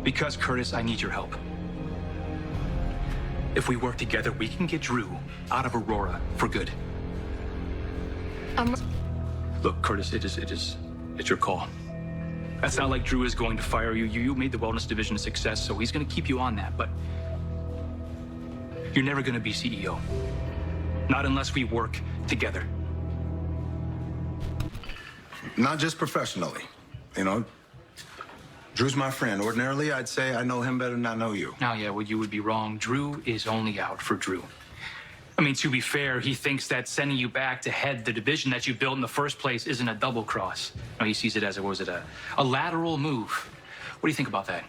Because, Curtis, I need your help. If we work together, we can get Drew out of Aurora for good. Look, Curtis, it's your call. That's not like Drew is going to fire you. You made the wellness division a success, so he's going to keep you on that, but you're never going to be CEO. Not unless we work together. Not just professionally, you know. Drew's my friend. Ordinarily, I'd say I know him better than I know you. Oh, yeah, well, you would be wrong. Drew is only out for Drew. I mean, to be fair, he thinks that sending you back to head the division that you built in the first place isn't a double cross. No, he sees it as, a lateral move. What do you think about that?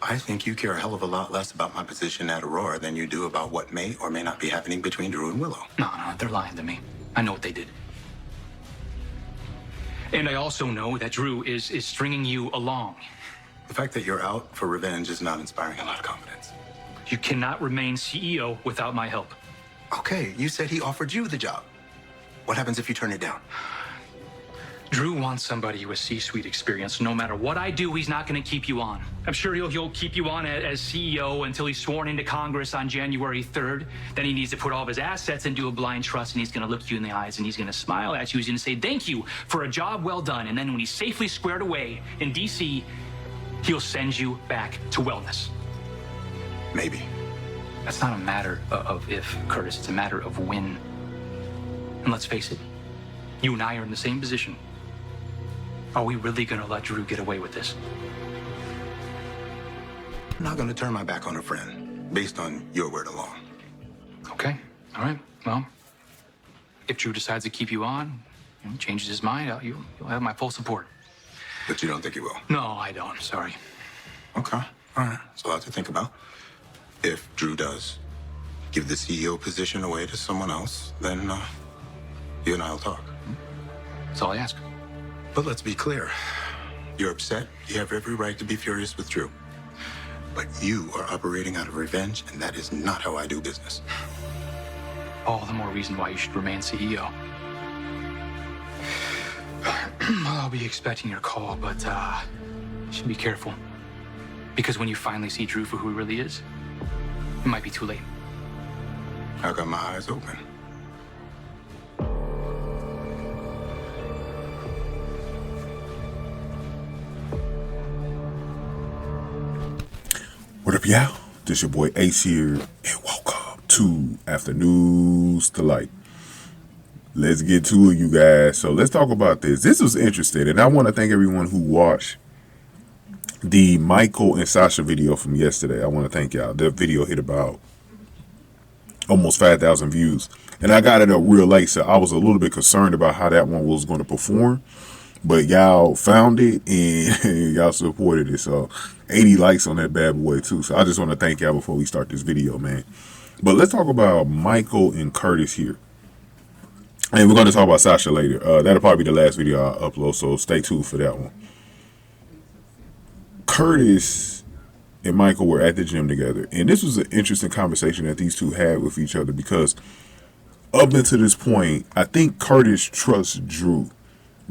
I think you care a hell of a lot less about my position at Aurora than you do about what may or may not be happening between Drew and Willow. No, they're lying to me. I know what they did. And I also know that Drew is stringing you along. The fact that you're out for revenge is not inspiring a lot of confidence. You cannot remain CEO without my help. Okay, you said he offered you the job. What happens if you turn it down? Drew wants somebody with C-suite experience. No matter what I do, he's not going to keep you on. I'm sure he'll keep you on as CEO until he's sworn into Congress on January 3rd. Then he needs to put all of his assets into a blind trust, and he's going to look you in the eyes, and he's going to smile at you. He's going to say, thank you for a job well done. And then when he's safely squared away in D.C., he'll send you back to wellness. Maybe. That's not a matter of if, Curtis. It's a matter of when. And let's face it, you and I are in the same position. Are we really going to let Drew get away with this? I'm not going to turn my back on a friend based on your word alone. Okay. All right. Well, if Drew decides to keep you on, changes his mind, you'll have my full support. But you don't think he will? No, I don't. Sorry. Okay. All right. It's a lot to think about. If Drew does give the CEO position away to someone else, then you and I will talk. That's all I ask. But let's be clear. You're upset. You have every right to be furious with Drew. But you are operating out of revenge, and that is not how I do business. All the more reason why you should remain CEO. I'll be expecting your call, but you should be careful. Because when you finally see Drew for who he really is, it might be too late. I got my eyes open. What up, y'all? This your boy Ace here, and welcome to Afternoons Delight. Let's get to it, you guys. So let's talk about this. This was interesting, and I want to thank everyone who watched the Michael and Sasha video from yesterday. I want to thank y'all. The video hit about almost 5,000 views, and I got it up real late, so I was a little bit concerned about how that one was going to perform. But y'all found it and y'all supported it. So 80 likes on that bad boy too. So I just want to thank y'all before we start this video, man. But let's talk about Michael and Curtis here. And we're going to talk about Sasha later. That'll probably be the last video I'll upload, so stay tuned for that one. Curtis and Michael were at the gym together. And this was an interesting conversation that these two had with each other, because up until this point, I think Curtis trusts Drew,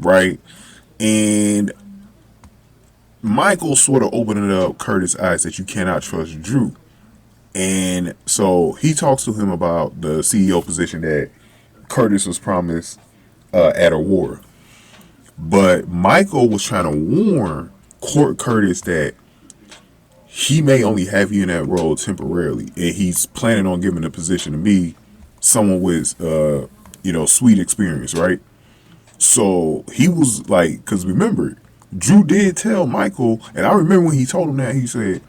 right? And Michael sort of opened up Curtis' eyes that you cannot trust Drew. And so he talks to him about the CEO position that Curtis was promised at Aurora. But Michael was trying to warn Curtis that he may only have you in that role temporarily, and he's planning on giving the position to me, someone with sweet experience, right? So he was like, because remember, Drew did tell Michael, and I remember when he told him that, he said,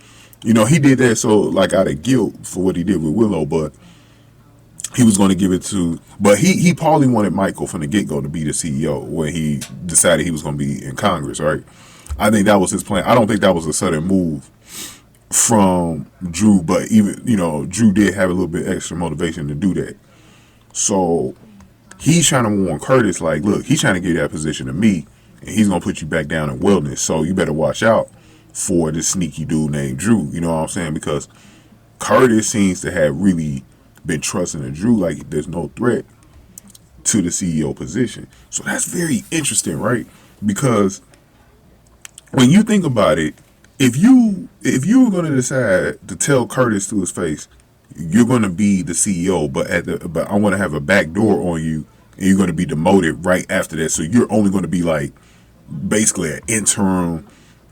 he did that so like out of guilt for what he did with Willow, but he was going to give it to, but he probably wanted Michael from the get-go to be the CEO when he decided he was going to be in Congress, right? I think that was his plan. I don't think that was a sudden move from Drew, but even, Drew did have a little bit extra motivation to do that. So he's trying to warn Curtis, like, look, he's trying to get that position to me, and he's going to put you back down in wellness. So you better watch out for this sneaky dude named Drew. You know what I'm saying? Because Curtis seems to have really been trusting in Drew like there's no threat to the CEO position. So that's very interesting, right? Because when you think about it, if you were going to decide to tell Curtis to his face, you're going to be the CEO, but I want to have a back door on you, and you're going to be demoted right after that. So you're only going to be like basically an interim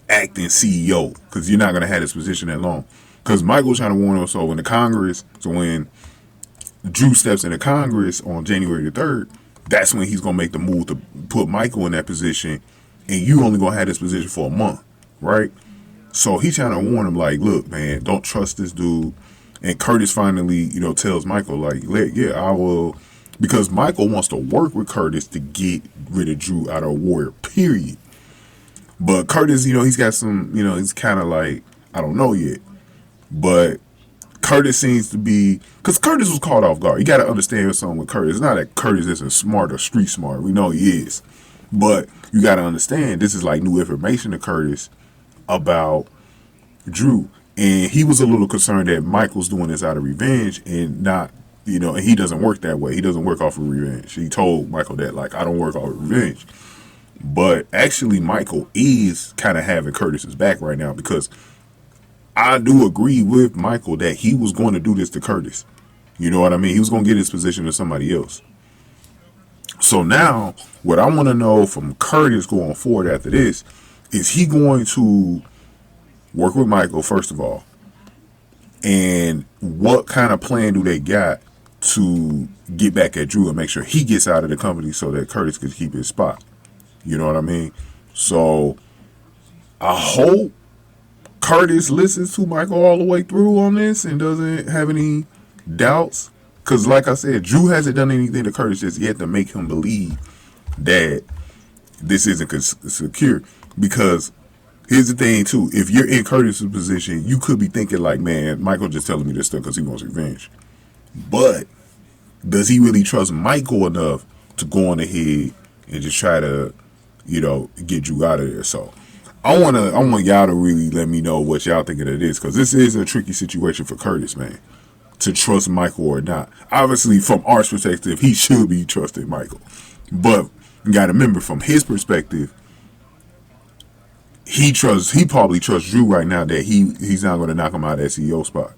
acting CEO because you're not going to have this position that long. Because Michael's trying to warn us. So when when Drew steps into Congress on January the 3rd, that's when he's going to make the move to put Michael in that position, and you only going to have this position for a month, right? So he's trying to warn him, like, look, man, don't trust this dude. And Curtis finally, tells Michael, like, yeah, I will, because Michael wants to work with Curtis to get rid of Drew out of Warrior, period. But Curtis, he's got some, he's kind of like, I don't know yet. But Curtis seems to be, because Curtis was caught off guard. You got to understand something with Curtis. It's not that Curtis isn't smart or street smart. We know he is. But you got to understand, this is like new information to Curtis about Drew. And he was a little concerned that Michael's doing this out of revenge and not, and he doesn't work that way. He doesn't work off of revenge. He told Michael that, like, I don't work off of revenge. But actually, Michael is kind of having Curtis's back right now because I do agree with Michael that he was going to do this to Curtis. You know what I mean? He was going to get his position to somebody else. So now, what I want to know from Curtis going forward after this, is he going to work with Michael, first of all? And what kind of plan do they got to get back at Drew and make sure he gets out of the company so that Curtis could keep his spot? You know what I mean? So I hope Curtis listens to Michael all the way through on this and doesn't have any doubts. Because like I said, Drew hasn't done anything to Curtis just yet to make him believe that this isn't secure. Because here's the thing too, if you're in Curtis's position, you could be thinking like, man, Michael just telling me this stuff because he wants revenge. But does he really trust Michael enough to go on ahead and just try to, get Drew out of there? So I want y'all to really let me know what y'all thinking of this, because this is a tricky situation for Curtis, man, to trust Michael or not. Obviously, from our perspective, he should be trusting Michael, but you got to remember, from his perspective, he probably trusts Drew right now that he's not going to knock him out of that CEO spot.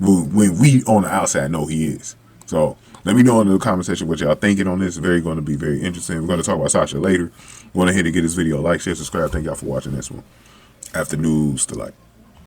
When we on the outside know he is. So let me know in the comment section what y'all thinking on this. It's going to be very interesting. We're going to talk about Sasha later. Go ahead and get this video a like, share, subscribe. Thank y'all for watching this one. After News to Like.